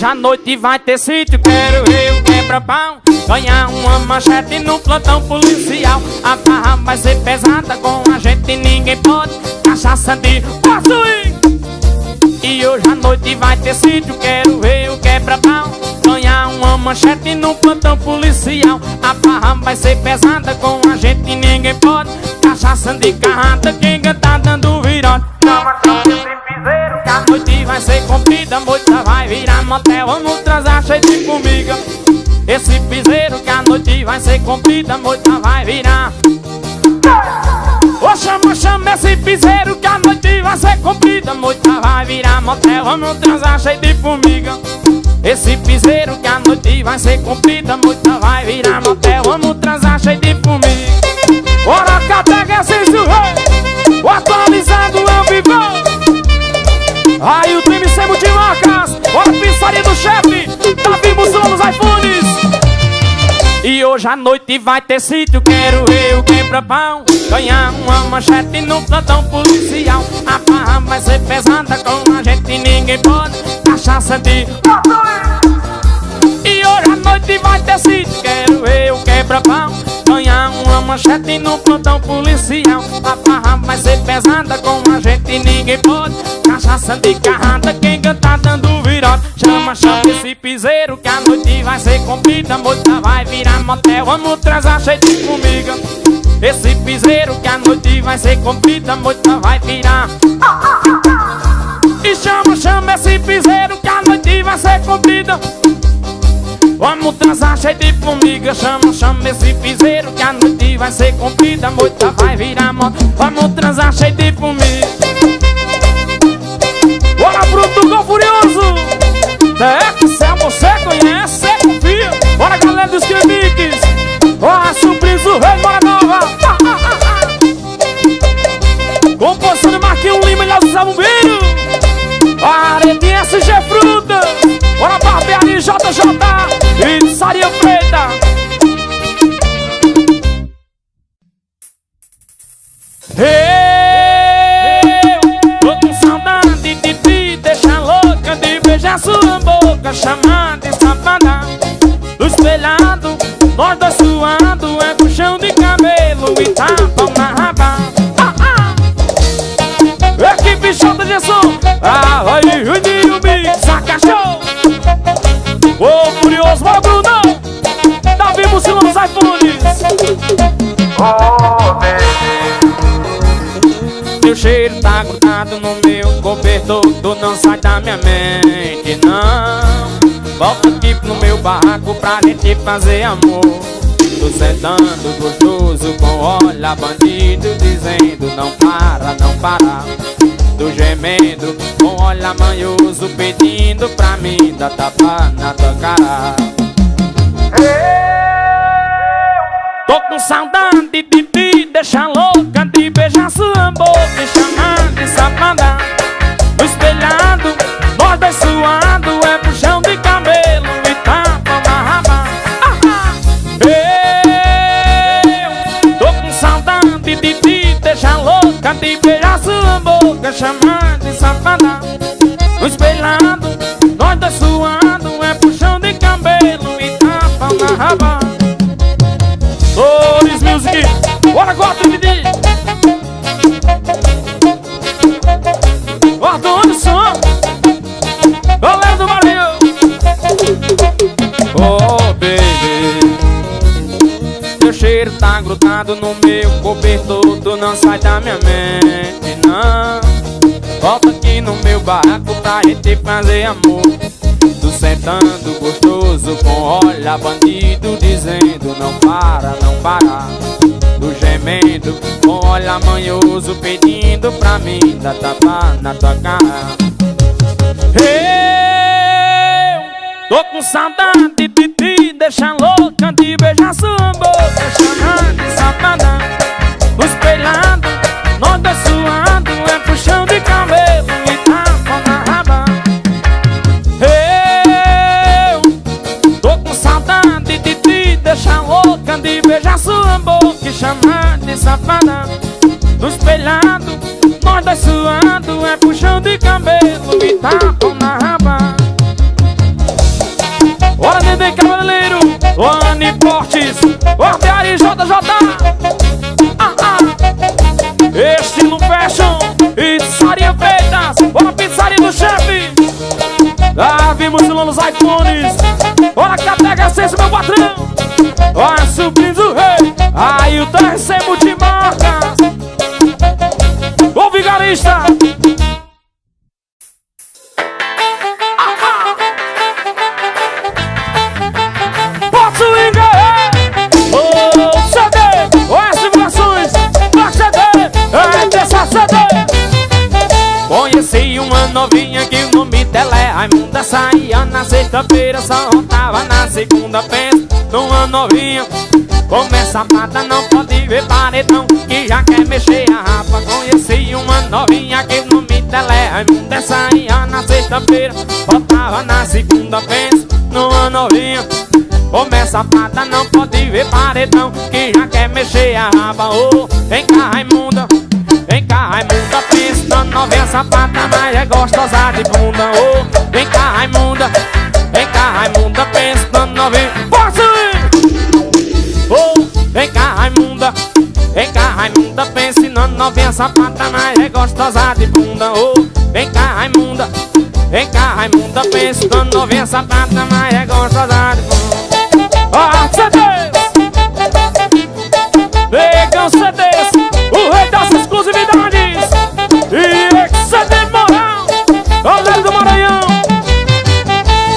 hoje à noite vai ter sítio, quero ver o quebra-pau, ganhar uma manchete no plantão policial. A barra vai ser pesada, com a gente ninguém pode, cachaça de swing. E hoje à noite vai ter sítio, quero ver o quebra-pau, ganhar uma manchete no plantão policial. A barra vai ser pesada, com a gente ninguém pode, cachaça de carrata, quem tá dando virote. Chama esse piseiro que a noite vai ser comprida, a noite vai virar motel, vamos transar cheio de formiga. Esse piseiro que a noite vai ser comprida, a noite vai virar. Ô, chama esse piseiro que a noite vai ser comprida, a noite vai virar motel, vamos transar cheio de formiga. Esse piseiro que a noite vai ser comprida, a noite vai virar motel, vamos transar cheio de formiga. Bora cá, pega esse rei, o atualizado é o vivão. Aí o time sem multimarcas, bora pizzaria do chefe, Davi Mussula nos iPhones. E hoje à noite vai ter sítio, quero ver o quebra-pau, ganhar uma manchete no plantão policial. A barra vai ser pesada, com a gente ninguém pode, cachaça de... E hoje à noite vai ter sítio, quero ver o quebra-pau, ganhar uma manchete no plantão policial. A barra vai ser pesada, com a gente ninguém pode, cachaça de carrata, quem tá dando virote. Chama esse piseiro que a noite vai ser comprida, a noite vai virar motel, vamos transar cheio de formiga. Esse piseiro que a noite vai ser comprida, a noite vai virar. E chama esse piseiro que a noite vai ser comprida, vamos transar cheio de formiga. Chama esse piseiro que a noite vai ser comprida, a noite vai virar moto, vamos transar cheio de formiga. Bora, Bruto Gol Furioso! É que se você conhece, você confia. Bora, galera dos Cremiques! Bora, surpresa do Rei, bora nova! Composição de Marquinhos Lima e Nelson Bombeiro. Aretinha SG Fruta. Bora, Barbearia JJ e Pizzaria Preta. Eu tô com saudade de te deixar louca, de beijar sua boca, chamar de safada. Do espelhado, nós dois suando, é puxão de cabelo e tapa na raba. Equipe JG-Som, aí Juninho Mix, saca show. Ô Furioso, bora Brunão, Davi Mussula nos iPhones. Oh, teu cheiro tá grudado no meu cobertor, tu não sai da minha mente, não. Volta aqui no meu barraco pra gente fazer amor. Tô sentando gostoso com olha bandido, dizendo não para, não para. Tô gemendo com olha manhoso, pedindo pra mim dar tapa na tua cara. Tô com saudade de te deixar louca, de beijar sua boca e chamar de safada. No espelhado, nós dois suado, é puxão de cabelo e tapa na raba. Tô com saudade de te deixar louca, de beijar sua boca, chamar de safada. No espelhado, nós dois suado, é puxão de cabelo e tapa na raba. Flores Music, bora agora, DVD. Guardando o som, galera do Marinho. Oh, baby, teu cheiro tá grudado no meu cobertor, tu não sai da minha mente, não. Volta aqui no meu barraco pra gente fazer amor. Tu sentando gostoso com olha bandido, dizendo não para, não para. Tu gemendo com olha manhoso, pedindo pra mim dar tapa na tua cara. Eu tô com saudade de te deixar louca, de beijar sua boca, chamar de safada. No espelhado, nós dois suando, é puxão de cabelo e tapa na raba. Tô com saudade de te deixar louca, de beijar sua boca e chamar de safada. No espelhado, nós dois suando, é puxão de cabelo e tapa na raba. Fortes, ordem aí, JJ. Estilo fashion, pizzaria Freitas, olha a pizzaria do chefe. Vimos nos iPhones, olha a Catega Essência, meu patrão. Olha sobrinho do rei, aí o TRC Multimarcas. Ô vigarista. Pode swingar, ô CD, olha as vibrações, vai CD, é dessa CD. Conheci uma novinha que o nome dela é Raimunda. Saía na sexta-feira, só voltava na segunda. Pensa numa novinha, começa a pata, não pode ver paredão, que já quer mexer a rapa. Conheci uma novinha que o nome dela é Raimunda. Saía na sexta-feira, voltava na segunda. Pensa numa novinha, começa a pata, não pode ver paredão, que já quer mexer a raba. Oh, vem cá Raimunda, vem cá Raimunda, pensa na novinha sapata, mas é gostosa de bunda. Oh, vem cá Raimunda, vem cá Raimunda, pensa na novinha. Força! Oh, vem cá Raimunda, vem cá Raimunda, pensa na novinha sapata, mas é gostosa de bunda. Oh, vem cá Raimunda, vem cá Raimunda, pensa na novinha sapata, mas é gostosa de bunda. Ah, CDs! Pegam CDs, o rei das exclusividades. E CD Moral, galera do Maranhão.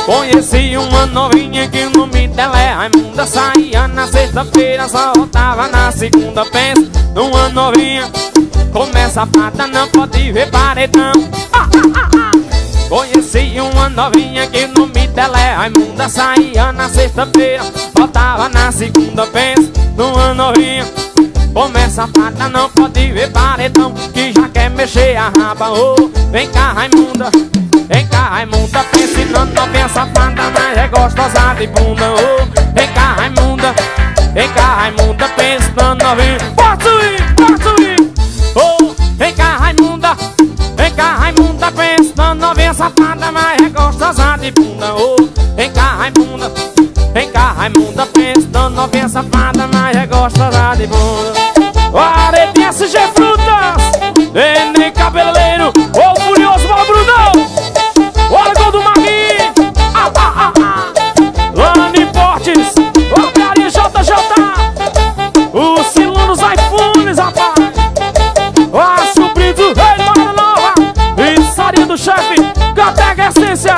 Conheci uma novinha que o nome dela é Raimunda. Saía na sexta-feira, só voltava na segunda. Pensa numa novinha, começa a pata, não pode ver paredão. Conheci uma novinha que o nome dela é Raimunda. Saía na sexta-feira, voltava na segunda. Pensa numa novinha, começa a pata, não pode ver paredão, que já quer mexer a raba. Oh, vem cá Raimunda, vem cá Raimunda, pensa na novinha safada, mas é gostosa de bunda. Oh, vem cá Raimunda, vem cá Raimunda, pensa na novinha. Posso ir. Oh, vem cá Raimunda, vem cá Raimunda, pensa na novinha safada, mas é gostosa de bunda. Oh, vem cá Raimunda, vem cá Raimunda, pensa na novinha safada, mas é gostosa de bunda. Aretinha SG Frutas, Neném Cabeleireiro, ô Furioso Mal Brunão, olha o gol do Marquinhos. Lani Fortes, Ordem JJ, o Silo nos iPhones, rapaz. Olha sobrinho do rei de Mara Nova, pizzaria do chefe, Catega Essência,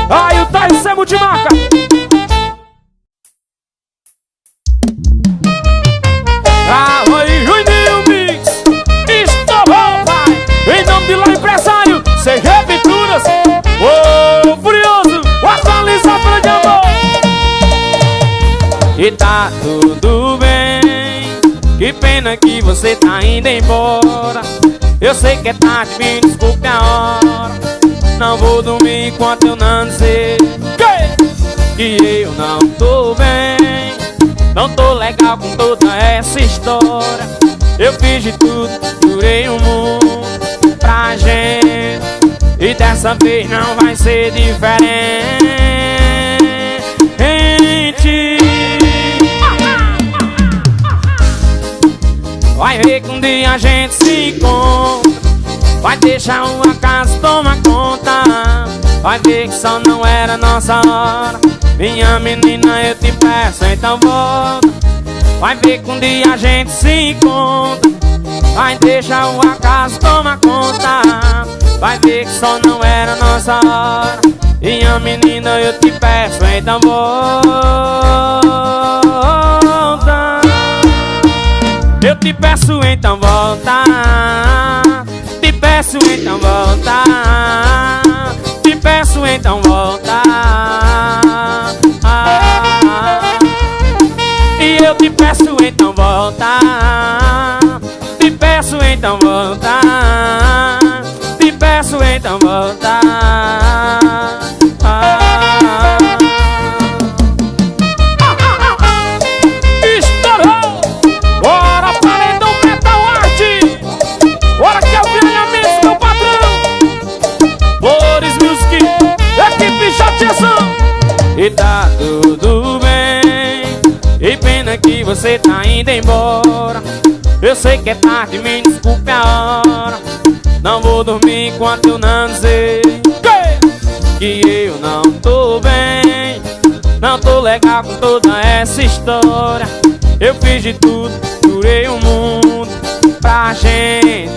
aí o TRC Multimarca. Aí Juninho Mix, estourou, pai. Em nome de lá empresário, sem repituras. Ô Furioso, atualiza pra de amor. E tá tudo bem, que pena que você tá indo embora. Eu sei que é tarde, me desculpe a hora. Não vou dormir enquanto eu não dizer que eu não tô bem. Não tô legal com toda essa história. Eu fiz de tudo, jurei o mundo pra gente, e dessa vez não vai ser diferente. Vai ver que um dia a gente se encontra, vai deixar o acaso tomar conta. Vai ver que só não era nossa hora. Minha menina, eu te peço, então volta. Vai ver que um dia a gente se encontra, vai deixar o acaso tomar conta. Vai ver que só não era nossa hora. Minha menina, eu te peço, então volta. Eu te peço, então volta. Te peço, então volta. Te peço, então volta. E eu te peço, então volta. Te peço, então volta. Te peço, então volta. Estourou! Bora, paredão Metal Arte! Bora que é o brilhamento, meu patrão! Flores Music, equipe chateação! E tá tudo bem, e você tá indo embora. Eu sei que é tarde, me desculpe a hora. Não vou dormir enquanto eu não dizer que eu não tô bem, não tô legal com toda essa história. Eu fiz de tudo, jurei o mundo pra gente,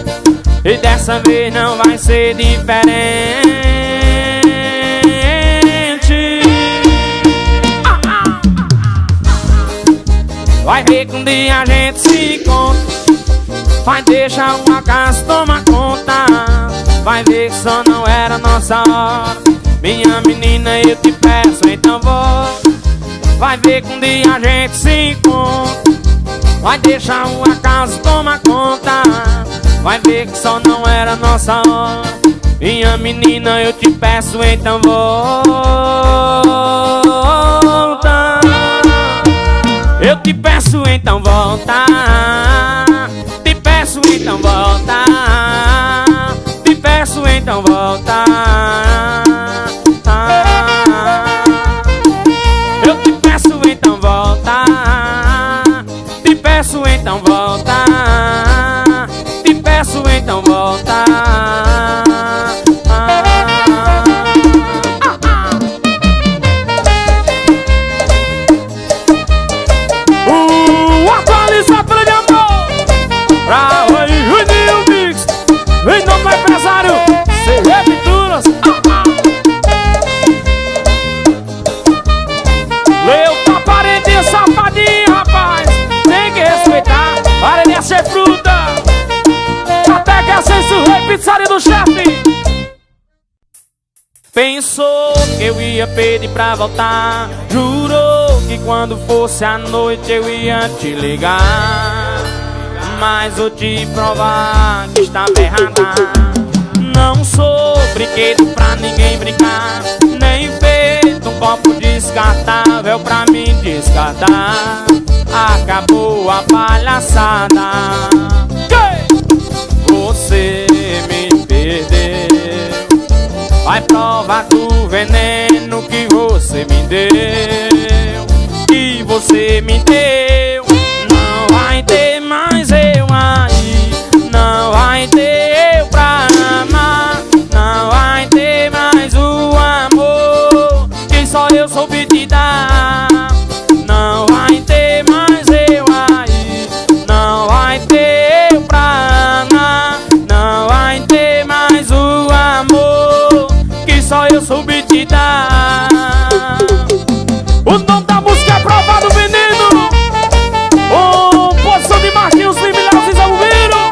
e dessa vez não vai ser diferente. Vai ver que um dia a gente se encontra, vai deixar uma casa tomar conta. Vai ver que só não era nossa hora. Minha menina, eu te peço, então volta. Vai ver que um dia a gente se encontra, vai deixar uma casa tomar conta. Vai ver que só não era nossa hora. Minha menina, eu te peço, então volta. Eu te peço, então volta. Te peço, então volta. Te peço, então volta. Eu te peço, então volta. Te peço, então volta. Te peço, então volta. Atualizado de amor pra Juninho Mix, em nome do empresário CG Pinturas. Leu tua paredinha safadinha, rapaz. Tem que respeitar, paredinha ser fruta. Até que acesse o rei, pizzaria do chefe. Pensou que eu ia pedir pra voltar, jurou que quando fosse a noite eu ia te ligar. Mas vou te provar que estava errada. Não sou brinquedo pra ninguém brincar, nem feito um copo descartável pra mim descartar. Acabou a palhaçada, você me perdeu. Vai provar do veneno que você me deu, que você me deu. Não vai ter mais eu aí, não vai ter eu pra amar, não vai ter mais o amor que só eu soube te dar. Não vai ter mais eu aí, não vai ter eu pra amar, não vai ter mais o amor que só eu soube te dar. O nome da música é Provado Veneno. Posição de Marquinhos, Limilhão, vocês ouviram?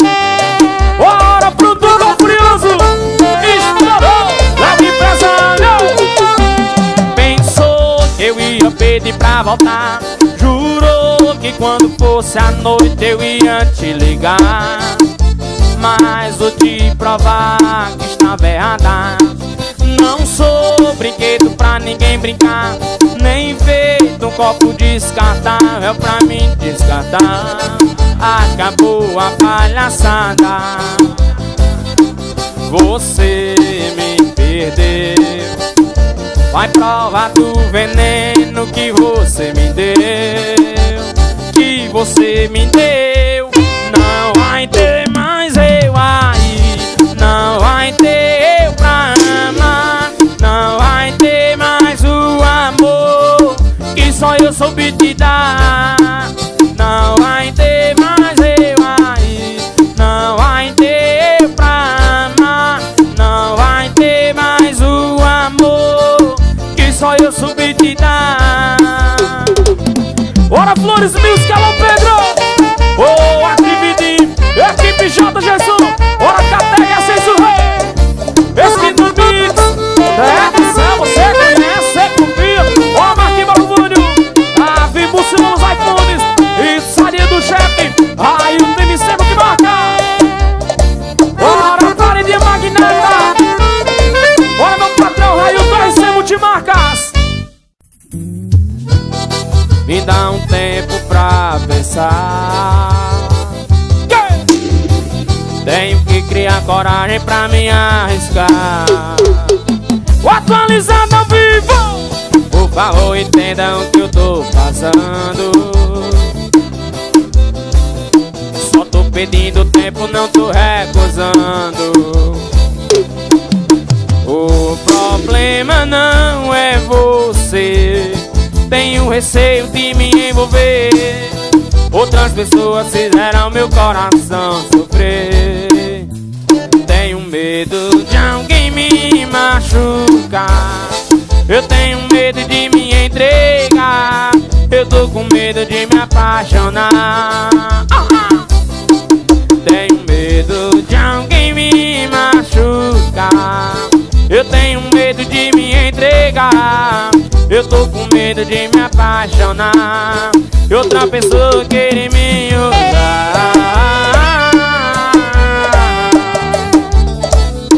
Bora pro Dudu Furioso. Estourou, leve empresário. Pensou que eu ia pedir pra voltar, jurou que quando fosse a noite eu ia te ligar. Mas vou te provar que estava errada. Não sou brinquedo pra ninguém brincar, nem feito um copo descartável pra mim descartar. Acabou a palhaçada, você me perdeu. Vai provar do veneno que você me deu, que você me deu. Não vai ter mais eu aí, não vai ter eu pra amar, não vai ter mais o amor que só eu soube te dar. Não vai ter mais eu aí, não vai ter eu pra amar, não vai ter mais o amor que só eu soube te dar. Bora Flores Music, alô Pedro. Ô, Actividinho, equipe J. Jesus. Bora Catega, Ascenso Rei. Esse do Mix, tradição, você conhece, você confia. Ó, Marquinhos Barulho, a Vibucil nos iPhones, pizzaria do chefe. Aí o TMC que marca. Bora, paredinha magnata. Bora, meu patrão, Raio do RC Multimarcas. Me dá um tempo pra pensar, tenho que criar coragem pra me arriscar. O atualizado ao vivo, por favor entendam o que eu tô passando. pedindo tempo, não tô recusando. O problema não é você, tenho receio de me envolver. Outras pessoas fizeram meu coração sofrer. Tenho medo de alguém me machucar. Eu tenho medo de me entregar. Eu tô com medo de me apaixonar. Tenho medo de alguém me machucar. Eu tenho medo de me entregar. Eu tô com medo de me apaixonar e outra pessoa querer me usar.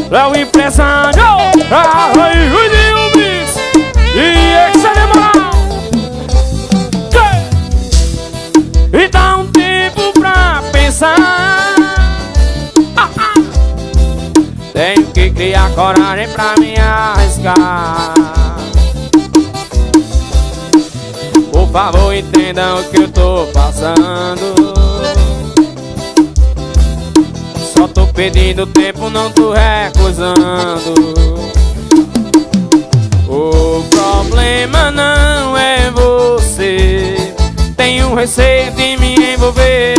É o empresário, aí o mix e excelente. E dá um tempo pra pensar. Tenho que criar coragem pra me arriscar. Por favor, entendam o que eu tô passando. Só tô pedindo tempo, não tô recusando. O problema não é você, tenho receio de me envolver.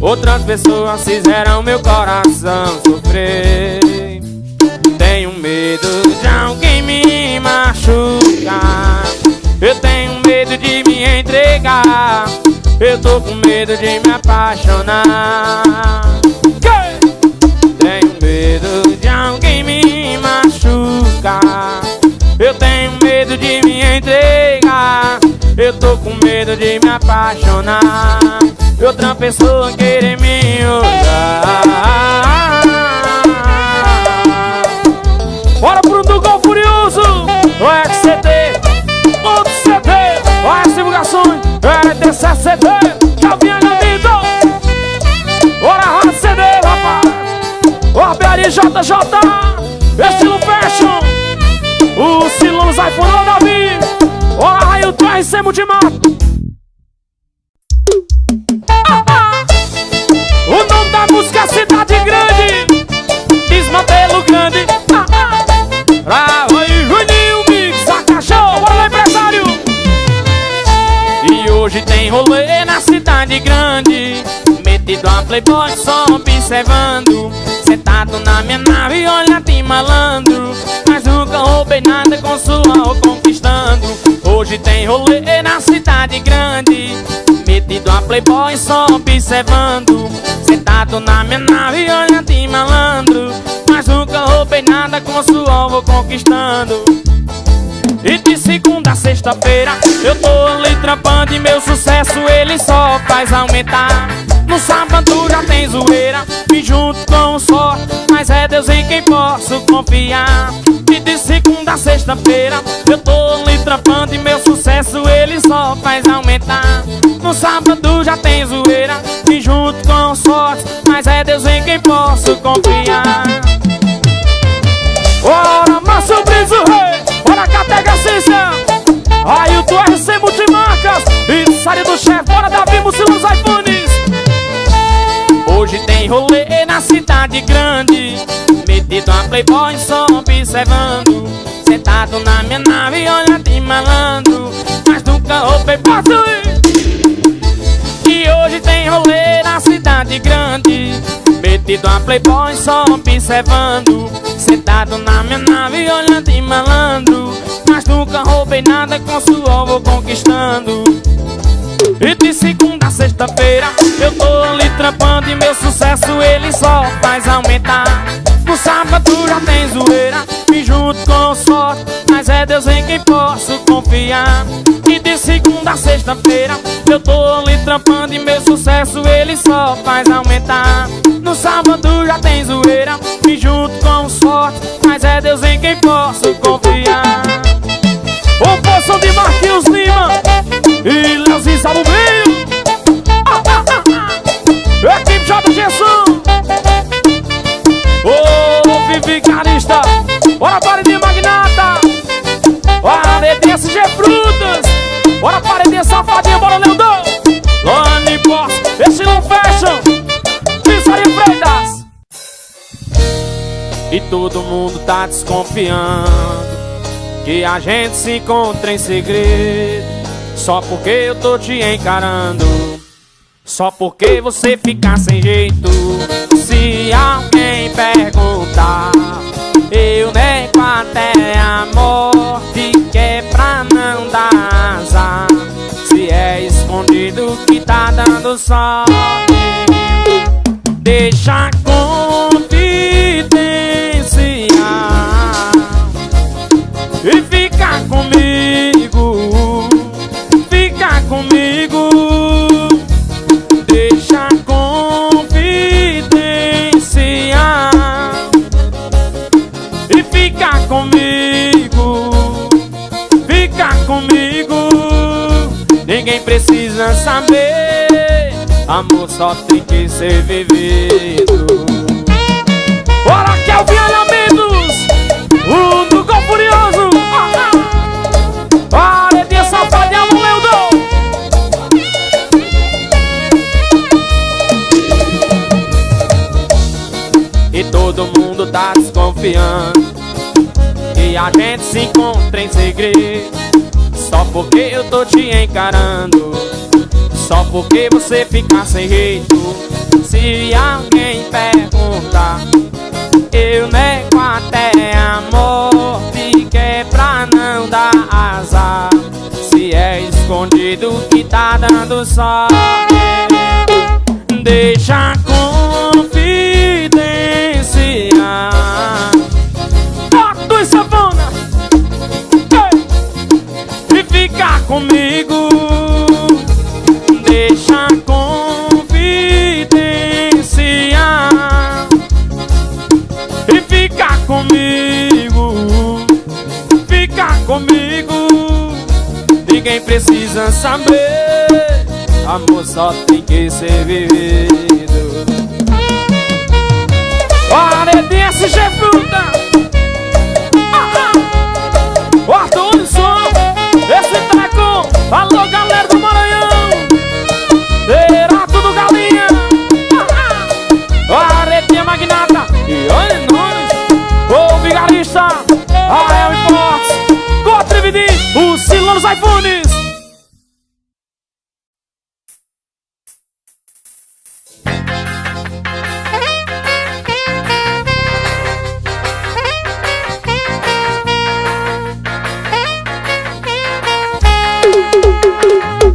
Outras pessoas fizeram meu coração sofrer. Tenho medo de alguém me machucar. Eu tenho medo de me entregar. Eu tô com medo de me apaixonar. Tenho medo de alguém me machucar. Eu tenho medo de me entregar. Eu tô com medo de me apaixonar e outra pessoa querer me usar. Bora pro Dugol Furioso, o XCD, outro CD, as divulgações, RTC CD, Calvinha Gambito. Bora Rádio CD, rapaz. O ABR JJ, estilo fashion. O Silão nos iPhone, o Davi. Bora Raio 3C Multimato. O nome da música é Cidade Grande, Desmantelo Grande. Bravo aí, Juninho Mix, a cachorro, bora lá, empresário. E hoje tem rolê na cidade grande, metido a playboy só observando. Sentado na minha nave, olha tem malandro, mas nunca roubei nada com sua conquistando. Hoje tem rolê na cidade grande, metido a playboy só observando. Sentado na minha nave, olha tem malandro, mas nunca roubei nada com sua vou conquistando. E de segunda a sexta-feira eu tô ali trampando e meu sucesso ele só faz aumentar. No sábado já tem zoeira e junto com o sorte, mas é Deus em quem posso confiar. E de segunda a sexta-feira eu tô ali trampando e meu sucesso ele só faz aumentar. No sábado já tem zoeira e junto com o sorte, mas é Deus em quem posso confiar. Ora, Márcio Brizo Rei, bora Catega Cícia, aí o do RC Multimarcas e Sário do Chefe, bora Davi Mucilão nos iPhones. Hoje tem rolê na cidade grande, metido a playboy só observando. Sentado na minha nave, olha tem malandro, mas nunca roubei passo. E hoje tem rolê na cidade grande, metido a playboy só observando. Sentado na minha nave, olha tem malandro, mas nunca roubei nada com suor vou conquistando. E de segunda a sexta-feira eu tô ali trampando e meu sucesso ele só faz aumentar. No sábado já tem zoeira e junto com o sorte, mas é Deus em quem posso confiar. E de segunda a sexta-feira eu tô ali trampando e meu sucesso ele só faz aumentar. No sábado já tem zoeira e junto com o sorte, mas é Deus em quem posso confiar. O poção de Marquinhos Lima e Leozinho Salumeiro, equipe J. Gerson, ô Vivi Carista, bora paredinha Magnata, paredinha SG Frutas, bora paredinha Safadinha, bora Leandro, Lani Boss, esse não fashion, mundo tá desconfiando que a gente se encontra em segredo. Só porque eu tô te encarando, só porque você fica sem jeito. Se alguém perguntar, eu nego até a morte, que é pra não dar azar. Se é escondido que tá dando sorte, deixa confidenciar e fica comigo, fica comigo. Deixa confidenciar e fica comigo, fica comigo. Ninguém precisa saber, amor só tem que ser vivido. Bora que é o Vialhamentos, o do Gol Furioso. Aredinha safada e a Leudon. E todo mundo tá desconfiando que a gente se encontra em segredo. Só porque eu tô te encarando, só porque você fica sem jeito. Se alguém perguntar, eu nego até a morte, que é pra não dar azar. Se é escondido que tá dando sorte, deixa confidenciar. Bota os sanfona e fica comigo. Deixa confidenciar e fica comigo, fica comigo. Ninguém precisa saber, amor só tem que ser vivido. Aredinha SG Fruta, o Arthur do som, esse treco. Alô galera do Maranhão, Renato do Galinha, Aredinha Magnata e olha nós, o Vigarista, Rael Imports, Cotrividi, o Silão dos iPhones.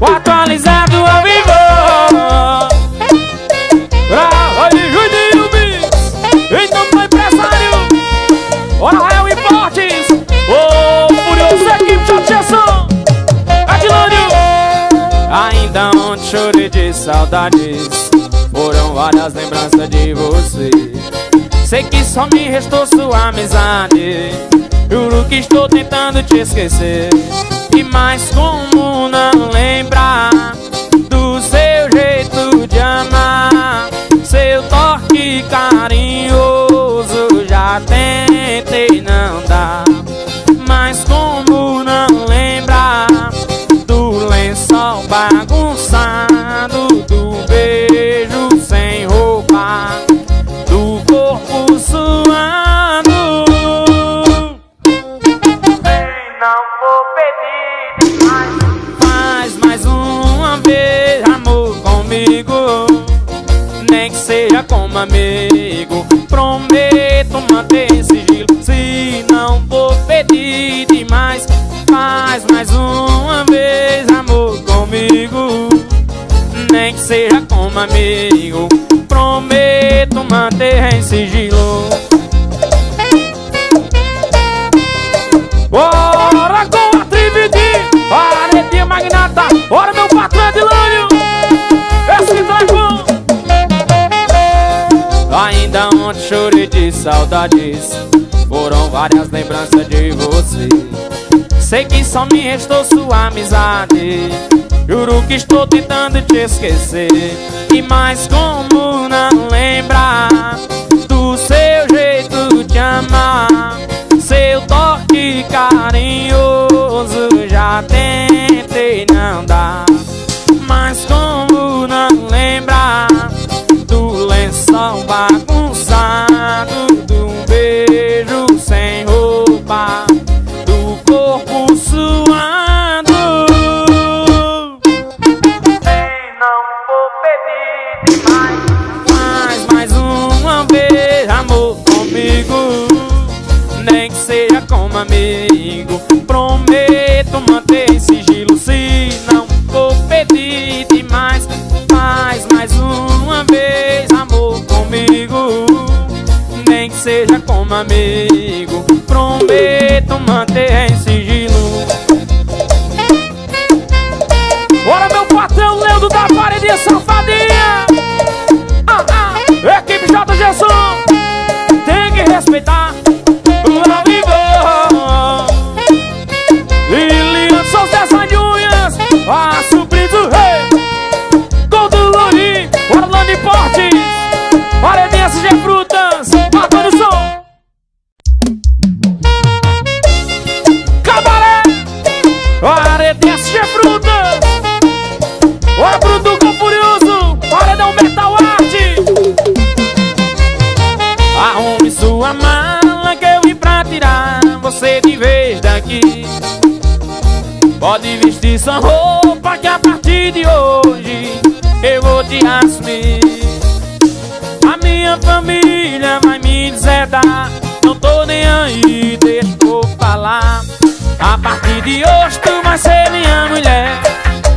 O atualizado ao vivo, bravo de Juninho Bis, então foi empresário. Ora Rael Importes, o furioso equipe de chateação, Adilânio. Ainda ontem chorei de saudades, foram várias lembranças de você. Sei que só me restou sua amizade, juro que estou tentando te esquecer. E mais como não lembrar do seu jeito de amar, seu toque carinhoso já tentei não dar. Mas como não lembrar do lençol bagunçado, do beijo sem roupa, do corpo suando. Não vou pedir mais, faz mais uma vez amor comigo, nem que seja como amigo. Prometo manter sigilo. Se não vou pedir demais, faz mais uma vez amor comigo, nem que seja como amigo. Prometo manter em sigilo. Bora com a Trividi, Aredinha Magnata, bora meu patrão Adilânio, esse dragão. Ainda ontem chorei de saudades, foram várias lembranças de você. Sei que só me restou sua amizade, juro que estou tentando te esquecer. E mais como não lembrar do seu jeito de amar, seu toque carinhoso já tentei não dar. Mas como não lembrar do lençol bagunçado, do beijo amigo. Prometo manter em sigilo, se não for pedir demais. Faz mais uma vez amor comigo, nem que seja como amigo. Prometo manter em sigilo. Bora, meu patrão Leudo da Paredinha Safadinha. Equipe J. Gerson, tem que respeitar o ao vivo. Lilian são os 10 unhas, a sobrinho do rei. Gol do Luri, Orlando Portes, Paredinha SG Frutas, matando o som. Cabaré, Paredinha SG Frutas. Bora, Bruno Gol Furioso, Paredão Metal Arte. Arrume sua mala que eu vim pra tirar você de vez daqui. Pode vestir sua roupa que a partir de hoje eu vou te assumir. A minha família vai me deserdar, não tô nem aí, deixa eu falar. A partir de hoje tu vai ser minha mulher,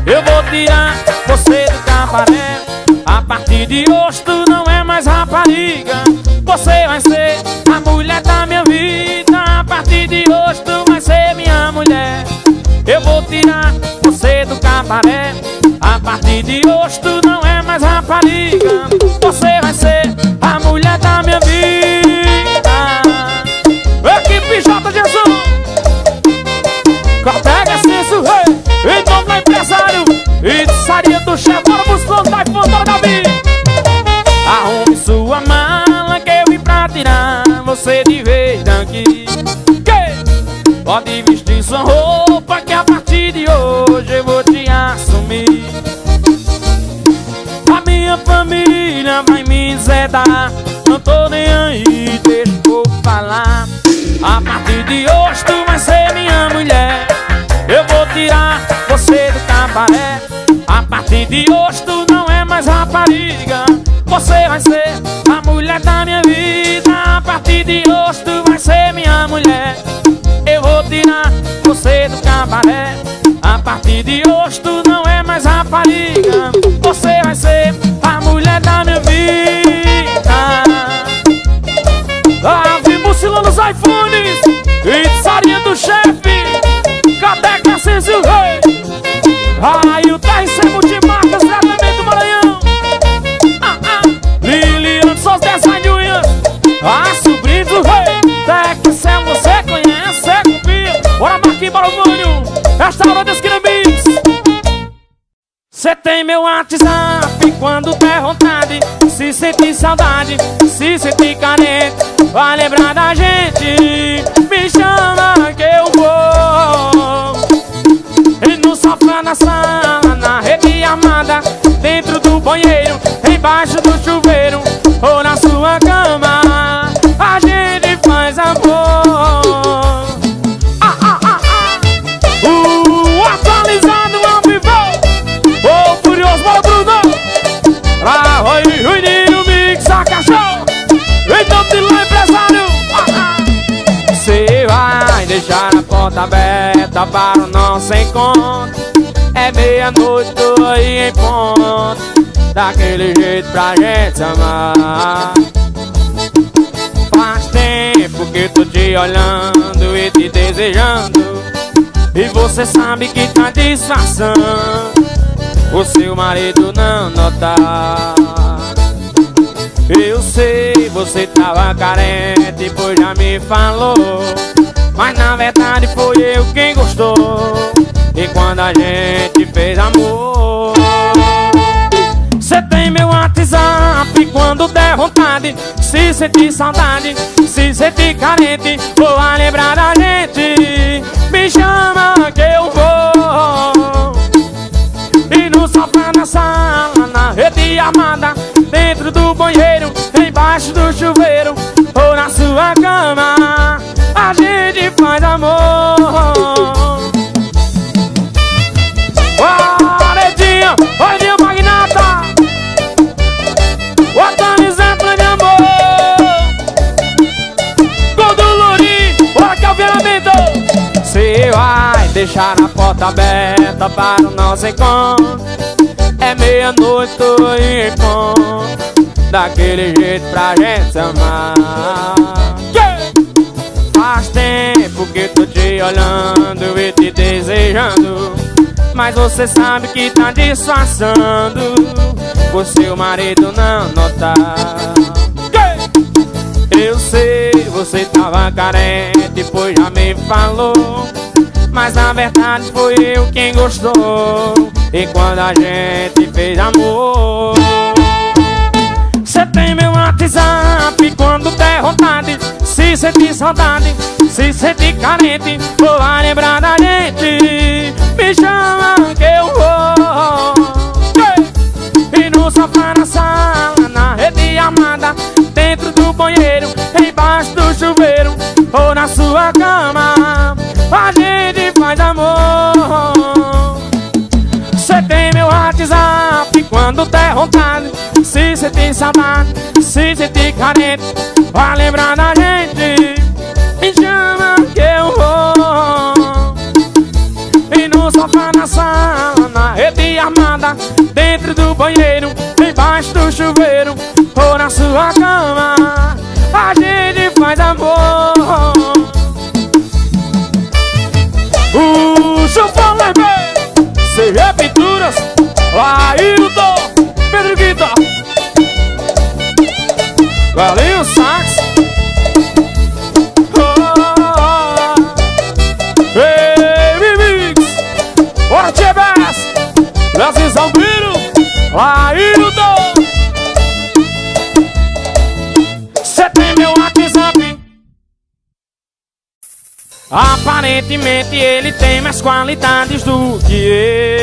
eu vou tirar você do cabaré. A partir de hoje tu não é mais rapariga, você vai ser a mulher da minha vida. A partir de hoje tu vai ser minha mulher, eu vou tirar você do cabaré. A partir de hoje tu não é mais rapariga, você vai ser a mulher da minha vida. Equipe J. Jesus, Cortega Senso Rei, em nome do empresário e de Saria do chefe. Bora buscando da iPhone, bora Davi. Arrume sua mala que eu vim pra tirar você de vez daqui. Pode vestir sua roupa que a partir de hoje eu vou te assumir. A minha família vai me deserdar, não tô nem aí, deixa eu falar. A partir de hoje tu vai ser minha mulher, eu vou tirar você do cabaré. A partir de hoje tu não é mais rapariga, você vai ser a mulher da minha vida. A partir de hoje tu vai ser minha mulher, eu vou tirar você do cabaré. A partir de hoje tu não é mais rapariga, você vai ser a mulher da minha vida. Vimos nos iPhones e de Sarinha do chefe, Cateca Senso Rei. Aí o TRC Multimarcas, diretamente do Maranhão. Lilian só os 10 unhas, a sobrinho do rei. Texel você conhece, você confia. Bora Marquinhos, bora Mônio, restaurante Esquina Mix. Cê tem meu WhatsApp quando der vontade, se sentir saudade, se sentir carente, vai lembrar da gente, me chama que eu vou. E no sofá, na sala, na rede armada, dentro do banheiro, embaixo do chuveiro ou na sua cama, a gente faz amor. Atualizado ao vivo, ô furioso, bora Bruno, pra Ruininho Mix a cachorro, em nome de lá empresário. Cê vai deixar a porta aberta para o nosso encontro, é meia-noite, tô aí em ponto, daquele jeito pra gente se amar. Faz tempo que tô te olhando e te desejando, e você sabe que tá disfarçando, o seu marido não notar. Eu sei, você tava carente, pois já me falou, mas na verdade foi eu quem gostou, e quando a gente fez amor. Cê tem meu WhatsApp quando der vontade, se sentir saudade, se sentir carente, ou a lembrar da gente, me chama que eu vou. E no sofá, na sala, na rede armada, dentro do banheiro, embaixo do chuveiro ou na sua cama, a gente faz amor. Paredinha, olha magnata, organizando de amor. Gol do Luri, bora que eu venho deixar a porta aberta para o nosso encontro. É meia-noite, tô em ponto, daquele jeito pra gente se amar. Faz tempo que tô te olhando e te desejando, mas você sabe que tá disfarçando, por seu marido não notar. Eu sei, você tava carente, pois já me falou, mas na verdade foi eu quem gostou. E quando a gente fez amor, cê tem meu WhatsApp, quando der vontade, se sentir saudade, se sentir carente, ou vai lembrar da gente, me chama que eu vou. E no sofá, na sala, na rede armada, dentro do banheiro, embaixo do chuveiro, ou na sua cama, a gente faz amor. Cê tem meu WhatsApp, quando der vontade, se sentir saudade, se sentir carente, vai lembrar da gente, me chama que eu vou. E no sofá, na sala, na rede armada, dentro do banheiro, embaixo do chuveiro, ou na sua cama, a gente faz amor. O Chufão Leve, CG Pinturas, Lailton, Pedro Guita, Galinho Sax, Baby Mix, Forte Bass, Brasil Zambiro, Lailton. Cê tem meu WhatsApp. Aparentemente ele tem mais qualidades do que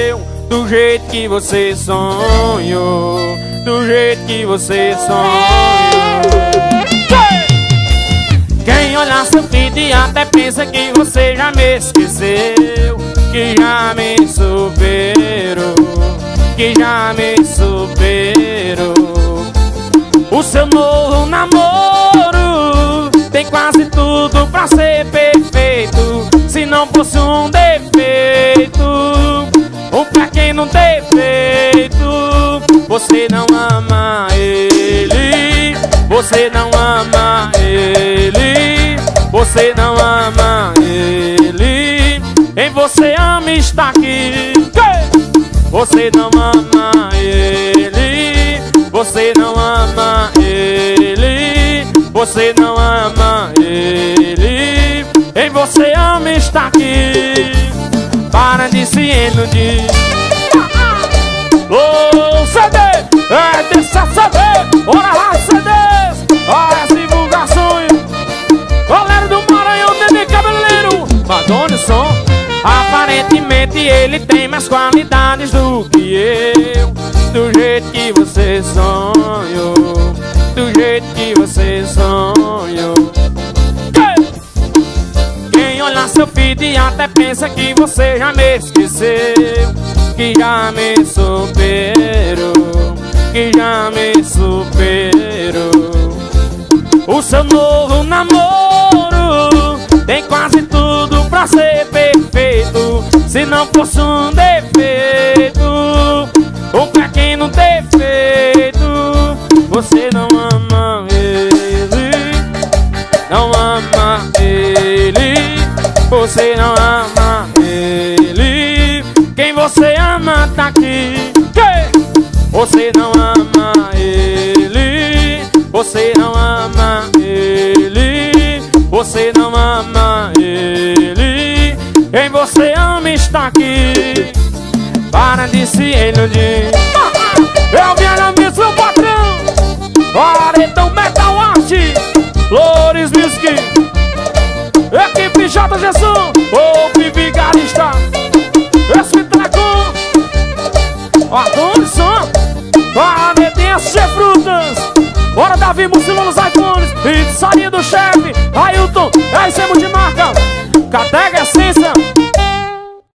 eu, do jeito que você sonhou, do jeito que você sonhou. Quem olhar seu feed até pensa que você já me esqueceu, que já me superou, que já me superou. O seu novo namoro tem quase tudo pra ser perfeito, se não fosse um defeito, ou pra quem não tem feito. Você não ama ele, você não ama ele, você não ama ele. Em você ama está aqui. Você não ama ele, você não ama ele, você não ama ele. Em você ama está aqui. Para de se iludir. Ô CD, é dessa CD, bora lá CDs, olha as divulgações. Galera do Maranhão, Nenê Cabeleireiro, Madonna Som. Aparentemente ele tem mais qualidades do que eu, do jeito que você sonhou, do jeito que você sonhou. Quem olhar seu feed até pensa que você já me esqueceu, que já me superou, que já me superou. O seu novo namoro tem quase tudo pra ser perfeito, se não fosse um defeito, ou pra quem não tem feito. Você não ama ele, não ama ele, você não ama ele. Quem você ama tá aqui. Você não ama ele, você não ama ele, você não ama ele. Quem você ama está aqui. Para de se iludir. Eu vi a missa, meu patrão. Aretão Metal Art, Flores Music, equipe J. Gesson, o Vigarista, esse Dragão, Adone Som, ADTSG Frutas, bora Davi Mucilão nos iPhones, pizzaria do chefe, Ailton, é de marca, Catega Essência,